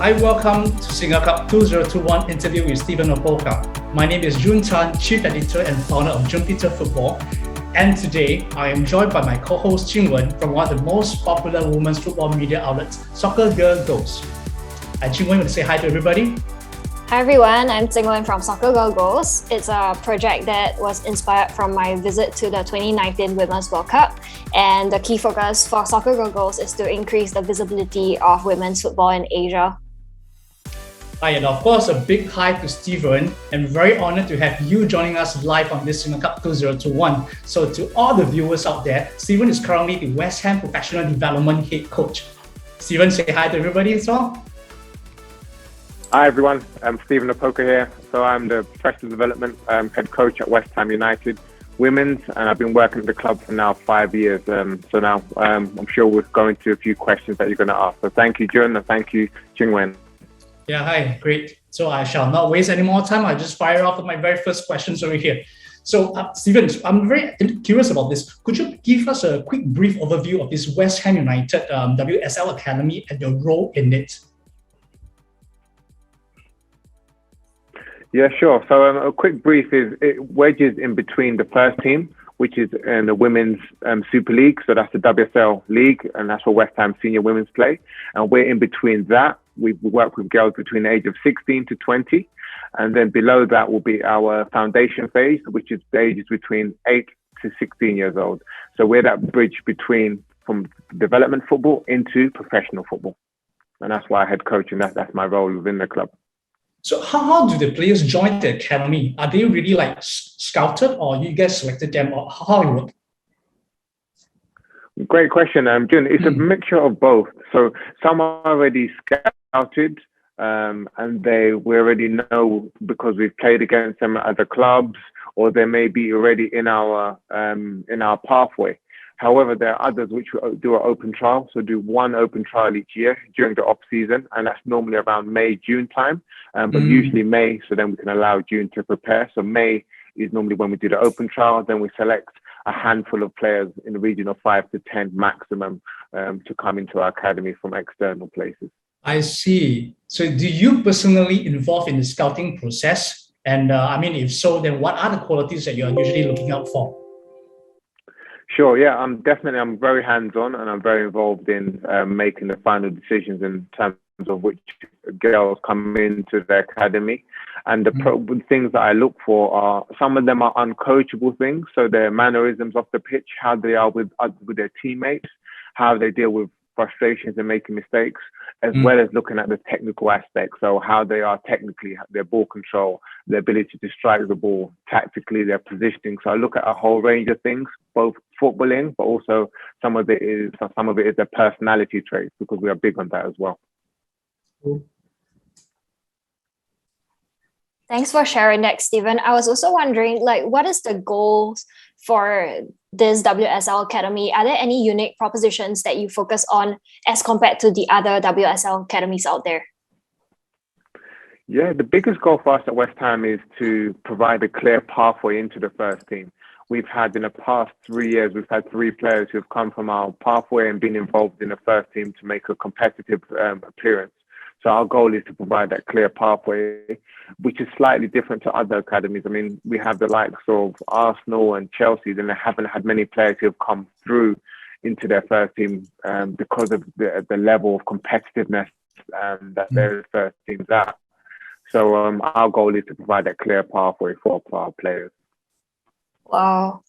I welcome to SingaCup 2021 interview with Stephan Opoka. My name is Jun Tan, Chief Editor and founder of Jupiter Football. And today, I am joined by my co-host Jingwen from one of the most popular women's football media outlets, Soccer Girl Goals. Jingwen, want to say hi to everybody? Hi everyone, I'm Jingwen from Soccer Girl Goals. It's a project that was inspired from my visit to the 2019 Women's World Cup, and the key focus for Soccer Girl Goals is to increase the visibility of women's football in Asia. Hi, and of course, a big hi to Stephan, and very honored to have you joining us live on this SingaCup 2021. So to all the viewers out there, Stephan is currently the West Ham Professional Development Head Coach. Stephan, say hi to everybody as well. Hi everyone, I'm Stephan Opoka here. So I'm the Professional Development Head Coach at West Ham United Women's, and I've been working at the club for now 5 years. So now I'm sure we'll go into a few questions that you're going to ask. So thank you, Jun, and thank you, Jingwen. Yeah, hi, great. So I shall not waste any more time. I'll just fire off with my very first questions over here. So Stephan, I'm very curious about this. Could you give us a quick brief overview of this West Ham United Wsl Academy and your role in it? Yeah, sure. So a quick brief is it wedges in between the first team, which is in the Women's Super League. So that's the WSL League, and that's where West Ham Senior Women's play. And we're in between that. We work with girls between the age of 16 to 20. And then below that will be our foundation phase, which is the ages between 8 to 16 years old. So we're that bridge between from development football into professional football. And that's why I head coach, and that's my role within the club. So how do the players join the academy? Are they really like scouted, or you guys selected them, or how it work? Great question, Jun. It's a mixture of both. So some are already scouted, and we already know because we've played against them at the clubs, or they may be already in our pathway. However, there are others which do an open trial. So do one open trial each year during the off season, and that's normally around May, June time, but usually May. So then we can allow June to prepare. So May is normally when we do the open trial. Then we select a handful of players in the region of 5 to 10 maximum to come into our academy from external places. I see. So do you personally involve in the scouting process? And if so, then what are the qualities that you're usually looking out for? Sure, yeah, I'm very hands-on, and I'm very involved in making the final decisions in terms of which girls come into the academy. And the things that I look for are, some of them are uncoachable things. So their mannerisms off the pitch, how they are with their teammates, how they deal with frustrations and making mistakes, as well as looking at the technical aspects. So how they are technically, their ball control, their ability to strike the ball, tactically, their positioning. So I look at a whole range of things, both footballing, but also some of it is their personality traits, because we are big on that as well. Thanks for sharing that, Stephan. I was also wondering, what is the goals for this WSL Academy? Are there any unique propositions that you focus on as compared to the other WSL academies out there? Yeah, the biggest goal for us at West Ham is to provide a clear pathway into the first team. We've had, in the past 3 years, we've had 3 players who've come from our pathway and been involved in the first team to make a competitive appearance. So our goal is to provide that clear pathway, which is slightly different to other academies. I mean, we have the likes of Arsenal and Chelsea, and they haven't had many players who have come through into their first team because of the level of competitiveness that their first team's at. So our goal is to provide that clear pathway for our players. Wow.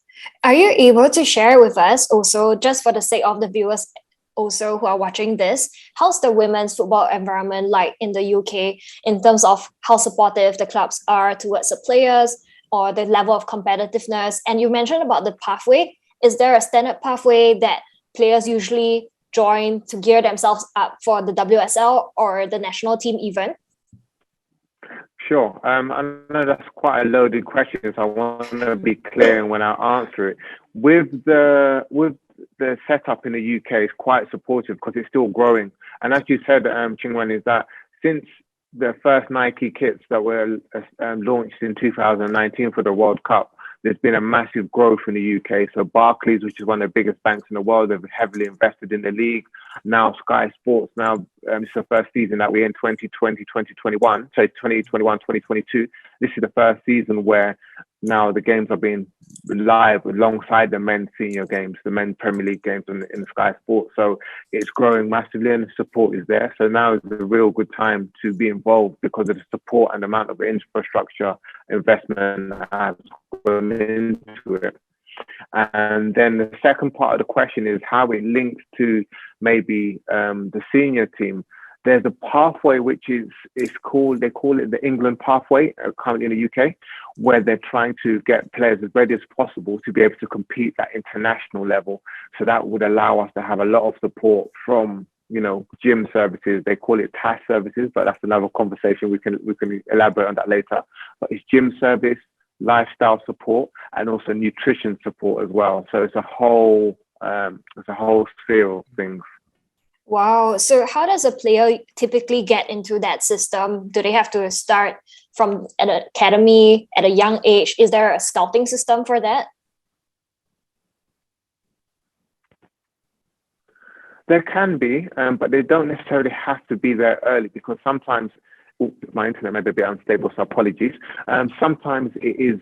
Are you able to share with us also, just for the sake of the viewers also who are watching this, how's the women's football environment like in the UK in terms of how supportive the clubs are towards the players or the level of competitiveness? And you mentioned about the pathway. Is there a standard pathway that players usually join to gear themselves up for the WSL or the national team even? Sure. I know that's quite a loaded question, so I want to be clear when I answer it. With the setup in the UK is quite supportive because it's still growing. And as you said, Jingwen, is that since the first Nike kits that were launched in 2019 for the World Cup, there's been a massive growth in the UK. So Barclays, which is one of the biggest banks in the world, have heavily invested in the league. Now Sky Sports, it's the first season that we're in 2020, 2021, so 2021, 2022. This is the first season where now the games are being live alongside the men's senior games, the men's Premier League games in Sky Sports. So it's growing massively and the support is there. So now is a real good time to be involved because of the support and the amount of infrastructure investment that has gone into it. And then the second part of the question is how it links to maybe the senior team. There's a pathway which they call it the England pathway currently in the UK, where they're trying to get players as ready as possible to be able to compete at international level. So that would allow us to have a lot of support from, gym services. They call it TAS services, but that's another conversation. We can elaborate on that later. But it's gym service, lifestyle support, and also nutrition support as well. So it's a whole sphere of things. Wow. So how does a player typically get into that system? Do they have to start from an academy at a young age? Is there a scouting system for that? There can be, but they don't necessarily have to be there early because sometimes, my internet may be a bit unstable, so apologies. Sometimes it is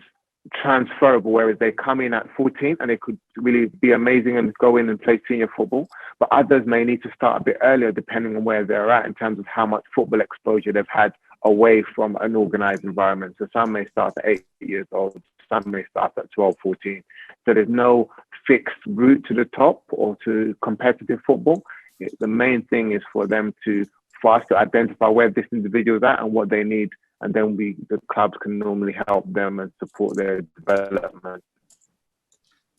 transferable, whereas they come in at 14 and they could really be amazing and go in and play senior football, but others may need to start a bit earlier depending on where they're at in terms of how much football exposure they've had away from an organized environment. So some may start at 8 years old, some may start at 12, 14. So there's no fixed route to the top or to competitive football. The main thing is for us to identify where this individual is at and what they need, and then the clubs can normally help them and support their development.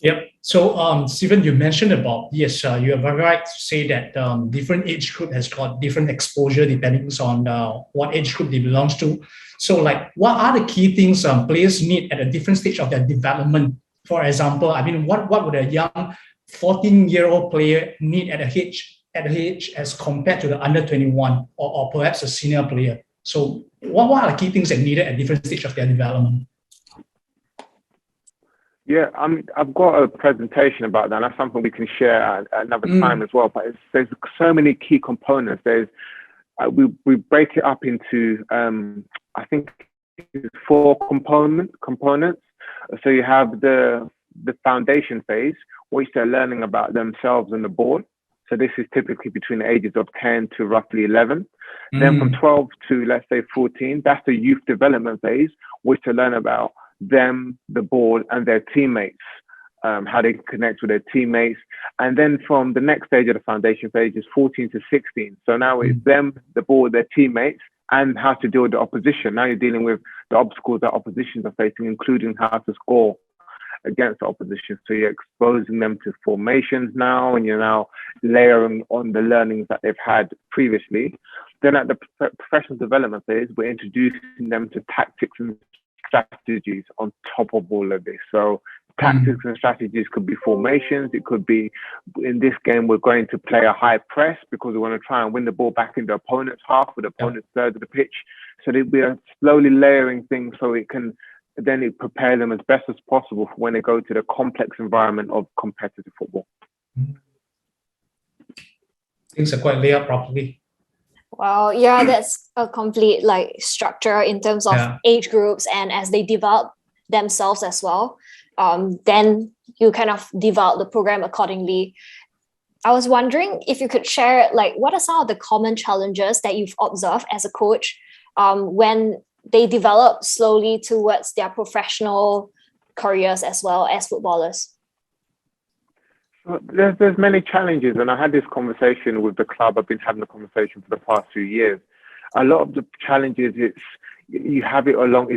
Yep. So, Stephen, you mentioned about, yes, you are very right to say that different age group has got different exposure depending on what age group they belong to. So, what are the key things players need at a different stage of their development? For example, what would a young 14-year-old player need at a age as compared to the under 21 or perhaps a senior player? So what are the key things that needed at different stage of their development? Yeah, I've got a presentation about that. That's something we can share at another time as well. But there's so many key components. We break it up into I think 4 components. So you have the foundation phase, which they're learning about themselves and the ball. So this is typically between the ages of 10 to roughly 11. Then from 12 to, let's say, 14, that's the youth development phase, which to learn about them, the ball, and their teammates, how they connect with their teammates. And then from the next stage of the foundation phase is 14 to 16. So now it's them, the ball, their teammates, and how to deal with the opposition. Now you're dealing with the obstacles that oppositions are facing, including how to score against the opposition. So you're exposing them to formations now, and you're now layering on the learnings that they've had previously. Then at the professional development phase, we're introducing them to tactics and strategies on top of all of this. So tactics and strategies could be formations. It could be, in this game, we're going to play a high press because we want to try and win the ball back in the opponent's half or the opponent's third of the pitch. So we are slowly layering things so it prepare them as best as possible for when they go to the complex environment of competitive football. Things are quite laid out properly. Wow, yeah, that's a complete structure in terms of age groups, and as they develop themselves as well, then you kind of develop the program accordingly. I was wondering if you could share what are some of the common challenges that you've observed as a coach when they develop slowly towards their professional careers as well as footballers? There's many challenges, and I had this conversation with the club. I've been having a conversation for the past few years. A lot of the challenges is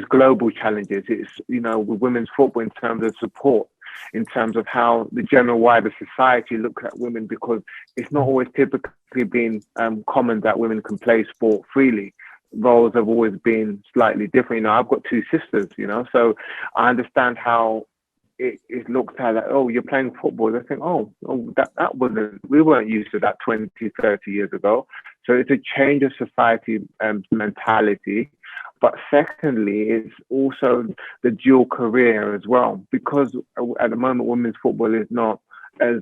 global challenges. It's with women's football in terms of support, in terms of how the general wider society looks at women, because it's not always typically been common that women can play sport freely. Roles have always been slightly different. I've got 2 sisters, so I understand how it looks at that. Oh, you're playing football. They think, that wasn't, we weren't used to that 20, 30 years ago. So it's a change of society mentality. But secondly, it's also the dual career as well, because at the moment women's football is not as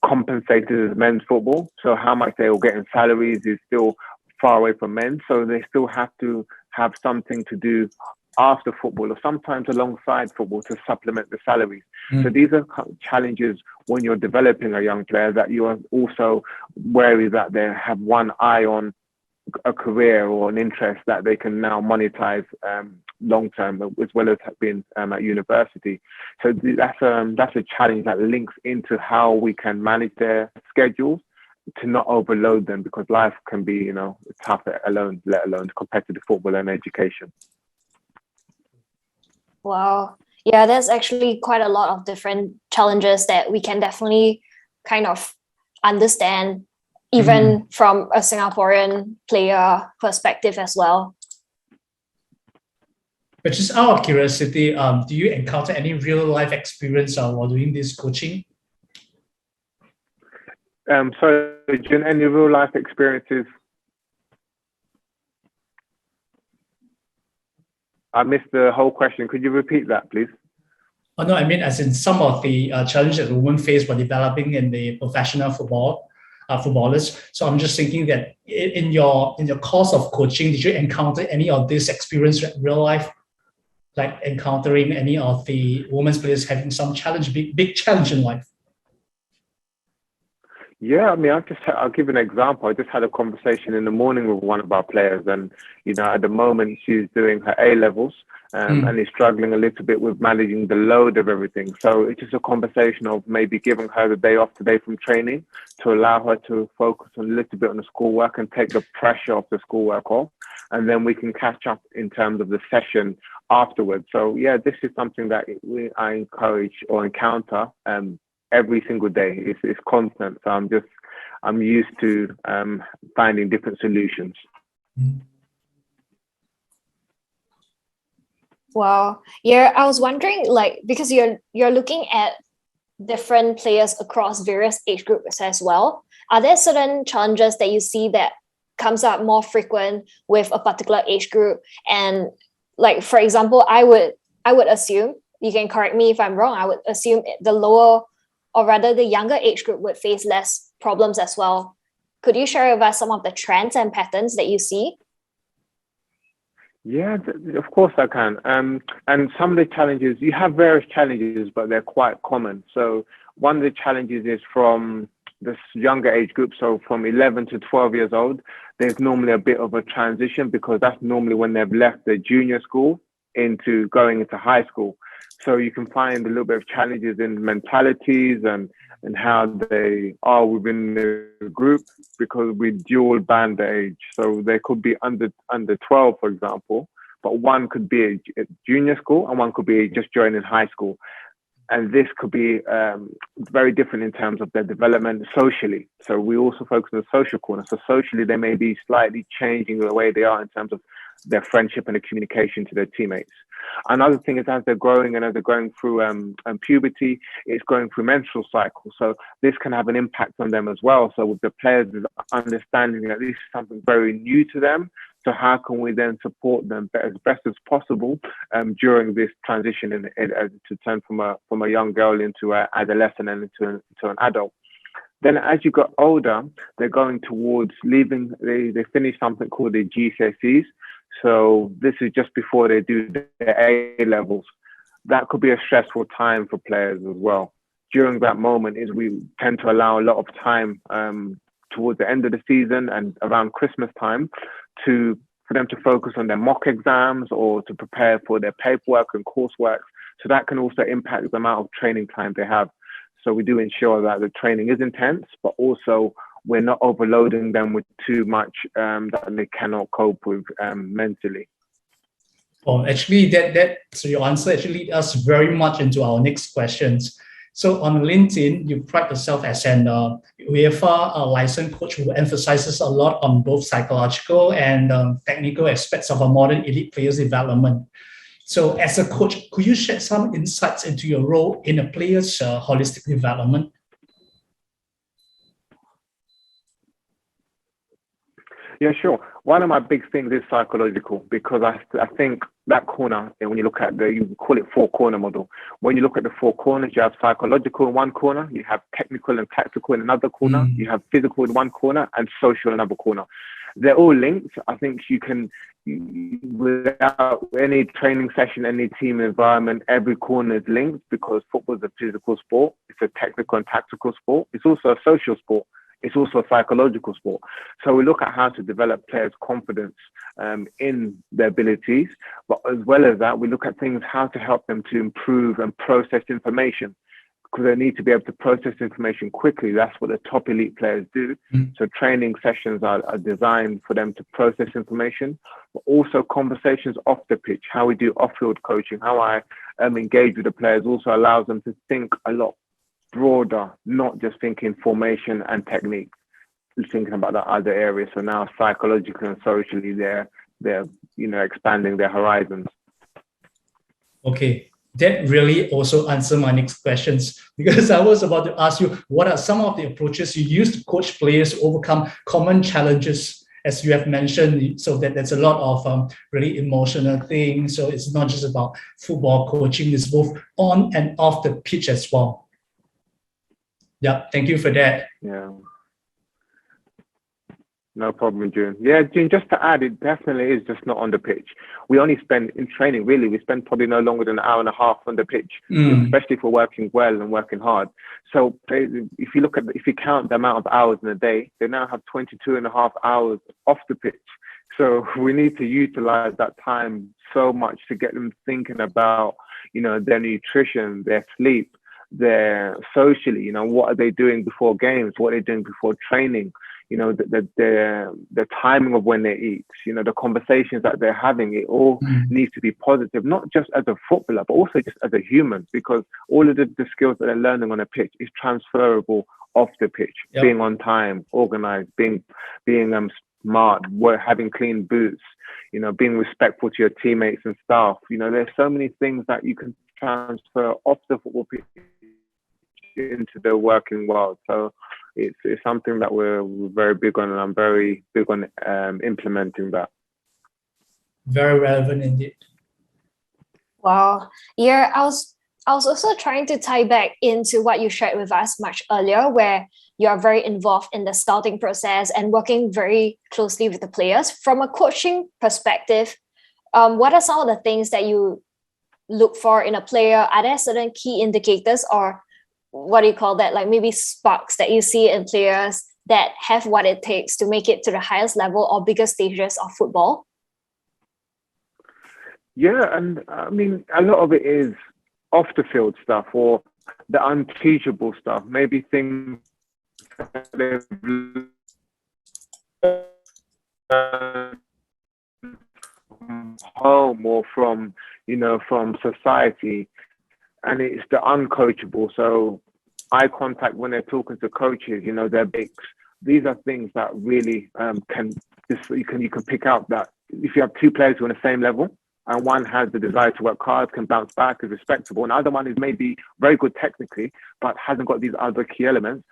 compensated as men's football. So how much they will get in salaries is still far away from men. So they still have to have something to do after football, or sometimes alongside football, to supplement the salaries. So these are challenges when you're developing a young player, that you are also wary that they have one eye on a career or an interest that they can now monetize long term, as well as being at university. So that's a challenge that links into how we can manage their schedules to not overload them, because life can be, tough alone, let alone competitive football and education. Wow. Yeah, there's actually quite a lot of different challenges that we can definitely kind of understand, even from a Singaporean player perspective as well. But just out of curiosity, do you encounter any real life experience while doing this coaching? So, Jun, any real life experiences? I missed the whole question. Could you repeat that, please? Oh, no, I mean, as in some of the challenges that women face while developing in the professional footballers. So I'm just thinking that in your course of coaching, did you encounter any of this experience in real life, like encountering any of the women's players having some challenge, big challenge in life? Yeah, I mean, I'll give an example. I just had a conversation in the morning with one of our players, and at the moment she's doing her A levels, and is struggling a little bit with managing the load of everything. So it's just a conversation of maybe giving her the day off today from training to allow her to focus a little bit on the schoolwork and take the pressure off the schoolwork off, and then we can catch up in terms of the session afterwards. So yeah, this is something that I encourage or encounter every single day. It's constant. So I'm used to finding different solutions. Wow. Yeah, I was wondering, because you're looking at different players across various age groups as well. Are there certain challenges that you see that comes up more frequent with a particular age group? And for example, I would assume, you can correct me if I'm wrong, I would assume the lower, or rather the younger age group, would face less problems as well. Could you share with us some of the trends and patterns that you see? Yeah, of course I can. And some of the challenges, you have various challenges, but they're quite common. So one of the challenges is from this younger age group. So from 11 to 12 years old, there's normally a bit of a transition, because that's normally when they've left the junior school into going into high school. So you can find a little bit of challenges in mentalities and how they are within the group, because we dual band age. So they could be under 12, for example, but one could be at junior school and one could be just joining high school. And this could be very different in terms of their development socially. So we also focus on the social corner. So socially, they may be slightly changing the way they are in terms of their friendship and the communication to their teammates. Another thing is, as they're growing and as they're going through puberty, it's going through menstrual cycles. So this can have an impact on them as well. So with the players understanding that this is something very new to them, so how can we then support them as best as possible during this transition to turn from a young girl into an adolescent and into an adult? Then as you get older, they're going towards leaving, they finish something called the GCSEs. So this is just before they do their A levels. That could be a stressful time for players as well. During that moment is we tend to allow a lot of time towards the end of the season and around Christmas time for them to focus on their mock exams or to prepare for their paperwork and coursework. So that can also impact the amount of training time they have. So we do ensure that the training is intense, but also we're not overloading them with too much that they cannot cope with mentally. Oh, actually, so your answer actually leads us very much into our next questions. So on LinkedIn, you pride yourself as an UEFA licensed coach who emphasizes a lot on both psychological and technical aspects of a modern elite player's development. So as a coach, could you share some insights into your role in a player's holistic development? Yeah, sure. one of my big things is psychological, because I think that corner, and when you look at you call it 4-corner model. When you look at the 4 corners, you have psychological in one corner, you have technical and tactical in another corner, you have physical in one corner, and social in another corner. They're all linked. I think you can, without any training session, any team environment, every corner is linked, because football is a physical sport. It's a technical and tactical sport. It's also a social sport. It's also a psychological sport. So we look at how to develop players' confidence in their abilities, but as well as that, we look at things, how to help them to improve and process information, because they need to be able to process information quickly. That's what the top elite players do. So training sessions are designed for them to process information, but also conversations off the pitch, how we do off-field coaching, how I engage with the players also allows them to think a lot broader, not just thinking formation and technique, thinking about the other areas. So now psychologically and socially, they're expanding their horizons. Okay, that really also answered my next questions, because I was about to ask you, what are some of the approaches you use to coach players to overcome common challenges, as you have mentioned, so that there's a lot of really emotional things. So it's not just about football coaching, it's both on and off the pitch as well. Yeah, thank you for that. Yeah. No problem, June. Yeah, June, just to add, it definitely is just not on the pitch. We only spend, in training, really, we spend probably no longer than an hour and a half on the pitch, especially if we're working well and working hard. So if you count the amount of hours in a day, they now have 22 and a half hours off the pitch. So we need to utilize that time so much to get them thinking about, their nutrition, their sleep, their socially, what are they doing before games, what are they doing before training, the timing of when they eat, the conversations that they're having. It all needs to be positive, not just as a footballer, but also just as a human, because all of the skills that they're learning on a pitch is transferable off the pitch. Yep. Being on time, organized, being smart, having clean boots, being respectful to your teammates and staff. There's so many things that you can transfer off the football pitch into the working world. So it's something that we're very big on, and I'm very big on implementing that. Very relevant indeed. Wow. Yeah, I was also trying to tie back into what you shared with us much earlier, where you are very involved in the scouting process and working very closely with the players. From a coaching perspective, what are some of the things that you look for in a player? Are there certain key indicators, or what do you call that, like maybe sparks that you see in players that have what it takes to make it to the highest level or bigger stages of football? Yeah, and I mean, a lot of it is off the field stuff, or the unteachable stuff, maybe things that they've from home or from society, and it's the uncoachable. So eye contact when they're talking to coaches, their bigs. These are things that really you can pick out that if you have two players who are on the same level, and one has the desire to work hard, can bounce back, is respectable, and the other one is maybe very good technically, but hasn't got these other key elements.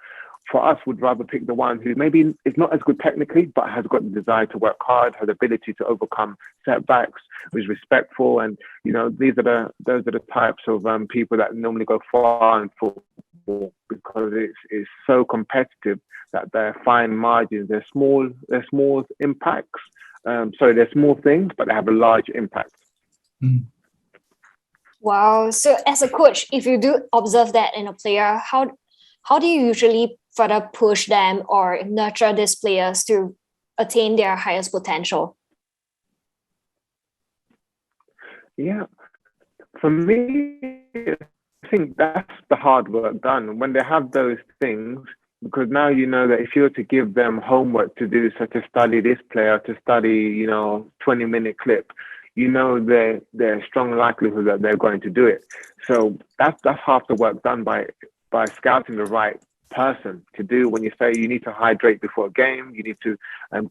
For us, would rather pick the one who maybe is not as good technically, but has got the desire to work hard, has the ability to overcome setbacks, is respectful, and those are the types of people that normally go far in football, because it's so competitive that they're fine margins. They're small impacts. They're small things, but they have a large impact. Wow. So as a coach, if you do observe that in a player, how do you usually further push them or nurture these players to attain their highest potential? Yeah, for me, I think that's the hard work done when they have those things, because now you know that if you were to give them homework to do, such as study this player, to study 20-minute clip, there's a strong likelihood that they're going to do it. So that's half the work done by scouting the right person to do. When you say you need to hydrate before a game, you need to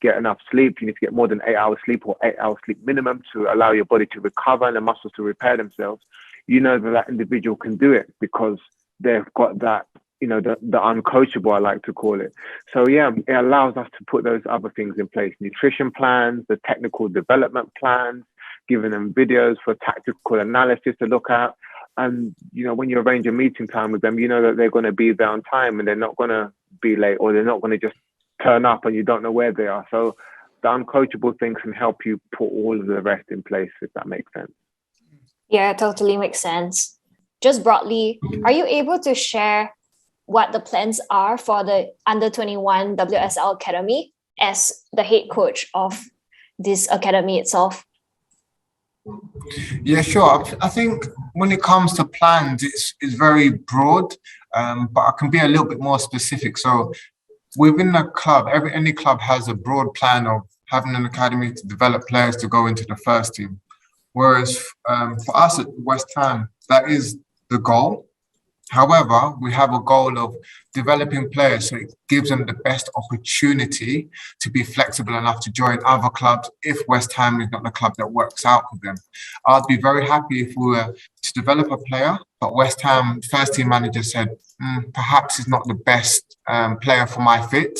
get enough sleep, you need to get more than 8 hours sleep, or 8 hours sleep minimum, to allow your body to recover and the muscles to repair themselves. That individual can do it because they've got that the uncoachable, I like to call it. So yeah, it allows us to put those other things in place: nutrition plans, the technical development plans, giving them videos for tactical analysis to look at. And when you arrange a meeting time with them, you know that they're going to be there on time and they're not going to be late, or they're not going to just turn up and you don't know where they are. So the uncoachable things can help you put all of the rest in place, if that makes sense. Yeah, totally makes sense. Just broadly, are you able to share what the plans are for the Under-21 Wsl Academy as the head coach of this academy itself? Yeah, sure. I think when it comes to plans, it's very broad, but I can be a little bit more specific. So within a club, any club has a broad plan of having an academy to develop players to go into the first team. Whereas for us at West Ham, that is the goal. However, we have a goal of developing players so it gives them the best opportunity to be flexible enough to join other clubs if West Ham is not the club that works out for them. I'd be very happy if we were to develop a player, but West Ham first team manager said, perhaps he's not the best player for my fit,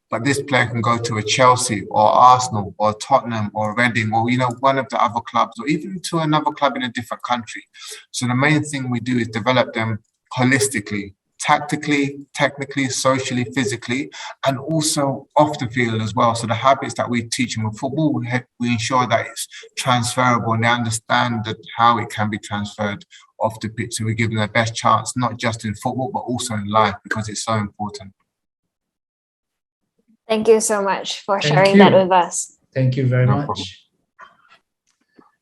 but this player can go to a Chelsea or Arsenal or Tottenham or Reading or, one of the other clubs, or even to another club in a different country. So the main thing we do is develop them holistically, tactically, technically, socially, physically, and also off the field as well. So the habits that we teach them with football, we ensure that it's transferable and they understand that how it can be transferred off the pitch. So we give them the best chance, not just in football, but also in life, because it's so important. Thank you so much for sharing that with us. Thank you very much. Problem.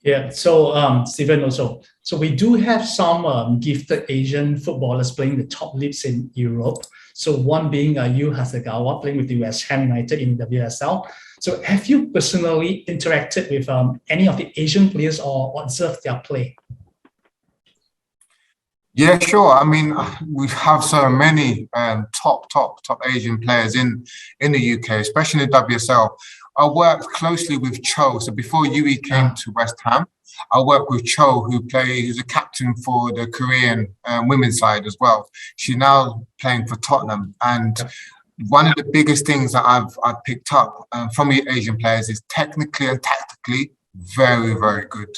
Yeah, so Stephan also. So we do have some gifted Asian footballers playing the top leagues in Europe. So one being Yu Hasegawa playing with the West Ham United in WSL. So have you personally interacted with any of the Asian players or observed their play? Yeah, sure. I mean, we have so many top Asian players in the UK, especially in the WSL. I worked closely with Cho. So before Yui came to West Ham, I worked with Cho, who's a captain for the Korean women's side as well. She's now playing for Tottenham. And one of the biggest things that I've picked up from the Asian players is technically and tactically very, very good.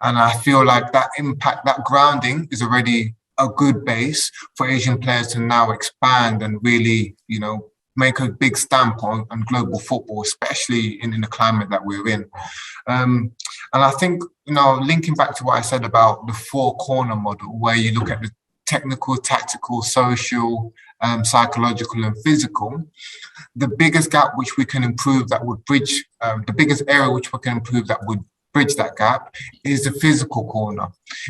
And I feel like that impact, that grounding is already a good base for Asian players to now expand and really, make a big stamp on global football, especially in the climate that we're in. And I think, linking back to what I said about the four corner model, where you look at the technical, tactical, social, psychological and physical, the biggest gap which we can improve that would bridge, the biggest area which we can improve that would bridge that gap is the physical corner.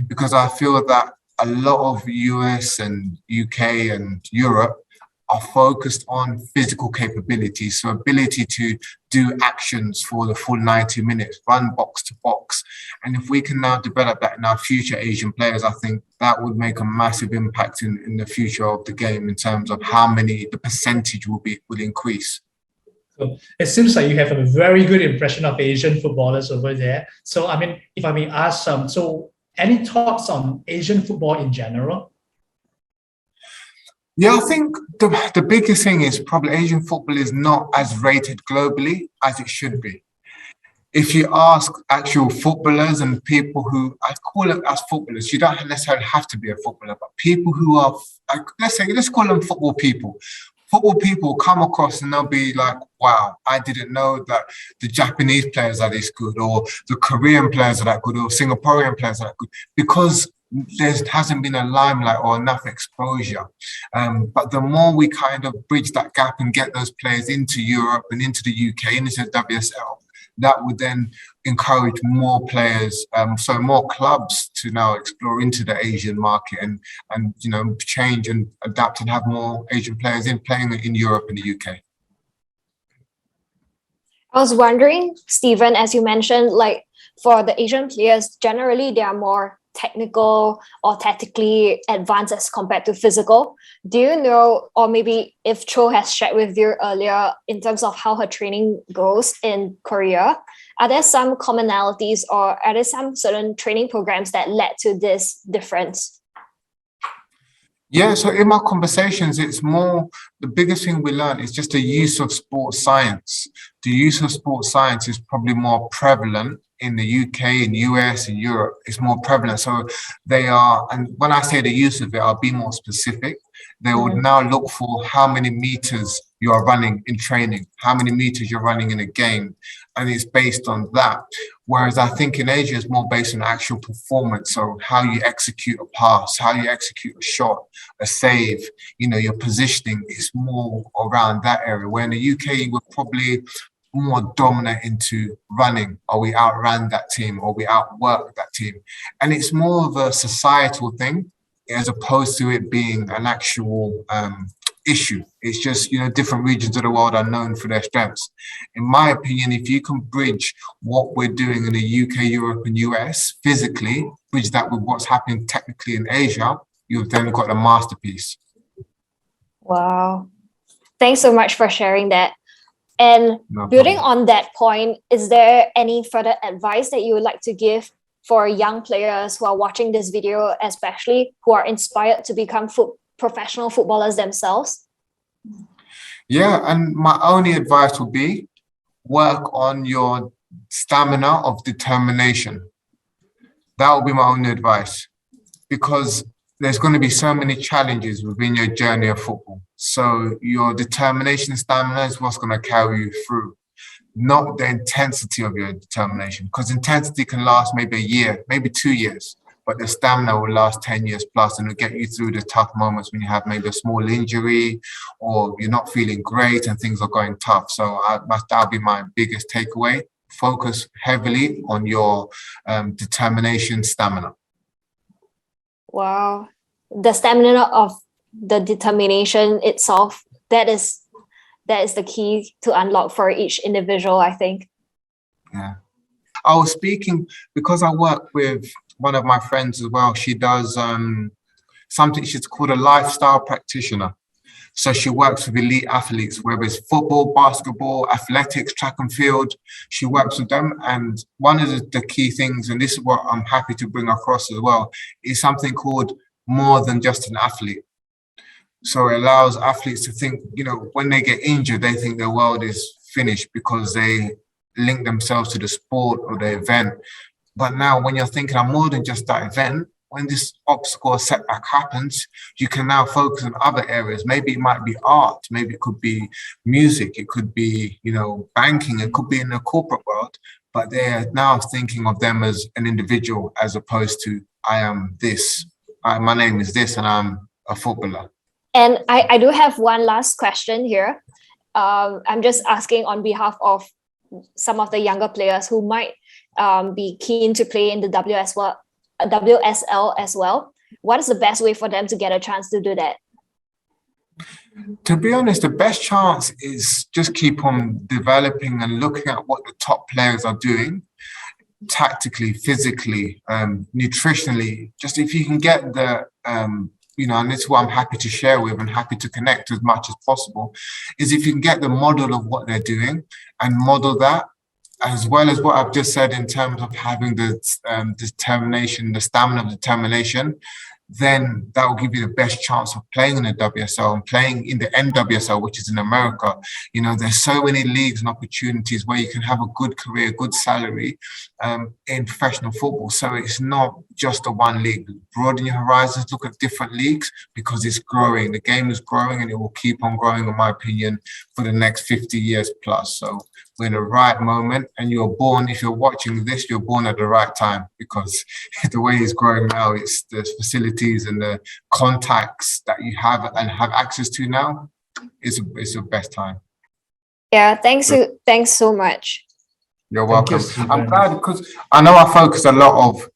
Because I feel that a lot of US and UK and Europe are focused on physical capabilities, so ability to do actions for the full 90 minutes, run box to box. And if we can now develop that in our future Asian players, I think that would make a massive impact in the future of the game in terms of the percentage will increase. So it seems like you have a very good impression of Asian footballers over there. So, if I may ask, so any thoughts on Asian football in general? Yeah, I think the biggest thing is probably Asian football is not as rated globally as it should be. If you ask actual footballers and people who, I call it as footballers, you don't necessarily have to be a footballer, but people who are, let's call them football people. Football people come across and they'll be like, wow, I didn't know that the Japanese players are this good, or the Korean players are that good, or Singaporean players are that good, because there hasn't been a limelight or enough exposure. But the more we kind of bridge that gap and get those players into Europe and into the UK, into the WSL, that would then encourage more players, so more clubs to now explore into the Asian market and change and adapt and have more Asian players playing in Europe and the UK. I was wondering, Stephan, as you mentioned, like for the Asian players, generally they are more technical or tactically advanced as compared to physical. Do you know, or maybe if Cho has shared with you earlier in terms of how her training goes in Korea, are there some commonalities or are there some certain training programs that led to this difference? Yeah, so in my conversations, it's more the biggest thing we learn is just the use of sports science. The use of sports science is probably more prevalent in the UK, in US, in Europe. It's more prevalent. So they are, and when I say the use of it, I'll be more specific. They would now look for how many meters you are running in training, how many meters you're running in a game, and it's based on that. Whereas I think in Asia, it's more based on actual performance. So how you execute a pass, how you execute a shot, a save, your positioning is more around that area. Where in the UK, we're probably more dominant into running, or we outran that team, or we outworked that team. And it's more of a societal thing as opposed to it being an actual issue. It's just, different regions of the world are known for their strengths. In my opinion, if you can bridge what we're doing in the UK, Europe, and US physically, bridge that with what's happening technically in Asia, you've then got a masterpiece. Wow. Thanks so much for sharing that. And building on that point, is there any further advice that you would like to give for young players who are watching this video, especially who are inspired to become professional footballers themselves? Yeah, and my only advice would be work on your stamina of determination. That would be my only advice, because there's going to be so many challenges within your journey of football. So your determination and stamina is what's going to carry you through, not the intensity of your determination, because intensity can last maybe a year, maybe 2 years, but the stamina will last 10 years plus, and it'll get you through the tough moments when you have maybe a small injury or you're not feeling great and things are going tough. So that'll be my biggest takeaway. Focus heavily on your determination, stamina. Wow. The stamina of the determination itself, that is the key to unlock for each individual, I think. Yeah. I was speaking because I work with one of my friends as well. She does something she's called a lifestyle practitioner. So she works with elite athletes, whether it's football, basketball, athletics, track and field. She works with them. And one of the key things, and this is what I'm happy to bring across as well, is something called more than just an athlete. So it allows athletes to think, when they get injured, they think their world is finished because they link themselves to the sport or the event. But now when you're thinking I'm more than just that event, when this obstacle or setback happens, you can now focus on other areas. Maybe it might be art, maybe it could be music, it could be, banking, it could be in the corporate world, but they're now thinking of them as an individual as opposed to I am this, my name is this, and I'm a footballer. And I do have one last question here. I'm just asking on behalf of some of the younger players who might be keen to play in the WSL as well. What is the best way for them to get a chance to do that? To be honest, the best chance is just keep on developing and looking at what the top players are doing tactically, physically, nutritionally. Just if you can get the and this is what I'm happy to share with and happy to connect as much as possible, is if you can get the model of what they're doing and model that, as well as what I've just said in terms of having the determination, the stamina of determination, then that will give you the best chance of playing in the WSL and playing in the NWSL, which is in America. There's so many leagues and opportunities where you can have a good career, good salary in professional football. So it's not just the one league. Broaden your horizons, look at different leagues, because it's growing. The game is growing and it will keep on growing, in my opinion, for the next 50 years plus. So we're in the right moment, and you're born, if you're watching this, you're born at the right time, because the way it's growing now, it's the facilities and the contacts that you have and have access to now, it's the best time. Yeah, thanks so much. You're welcome. I'm glad, because I know I focus a lot of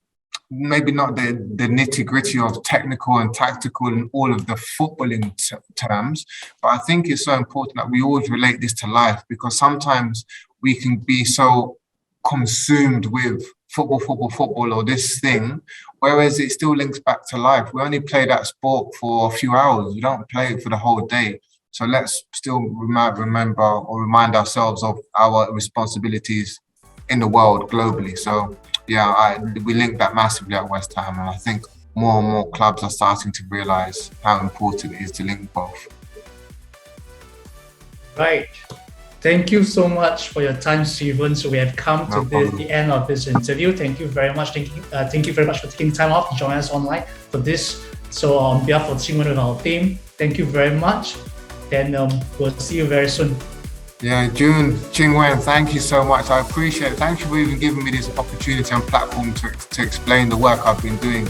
maybe not the nitty-gritty of technical and tactical and all of the footballing terms, but I think it's so important that we always relate this to life, because sometimes we can be so consumed with football or this thing, whereas it still links back to life. We only play that sport for a few hours. We don't play it for the whole day. So let's still remember or remind ourselves of our responsibilities in the world globally. So yeah, we link that massively at West Ham, and I think more and more clubs are starting to realize how important it is to link both. Right. Thank you so much for your time, Stephen. So we have come to the end of this interview. Thank you very much. Thank you very much for taking time off to join us online for this. So on behalf of Qingwen and our team, thank you very much. Then we'll see you very soon. Yeah, June, Qingwen, thank you so much. I appreciate it. Thank you for even giving me this opportunity and platform to explain the work I've been doing.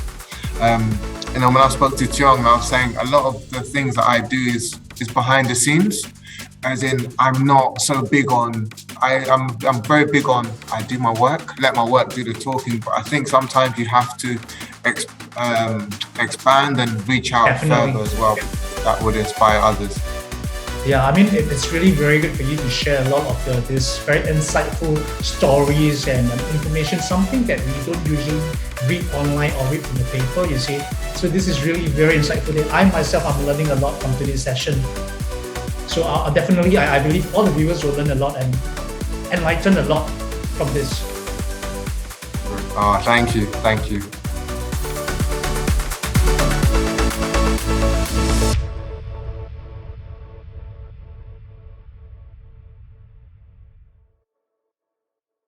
When I spoke to Tiong, I was saying a lot of the things that I do is behind the scenes. As in, I'm not so big on, I'm very big on, I do my work, let my work do the talking, but I think sometimes you have to expand and reach out further as well. That would inspire others. Yeah, I mean, it's really very good for you to share a lot of this very insightful stories and information, something that we don't usually read online or read from the paper, you see. So this is really very insightful. I myself, I'm learning a lot from today's session. So definitely, I believe all the viewers will learn a lot and enlighten a lot from this. Thank you.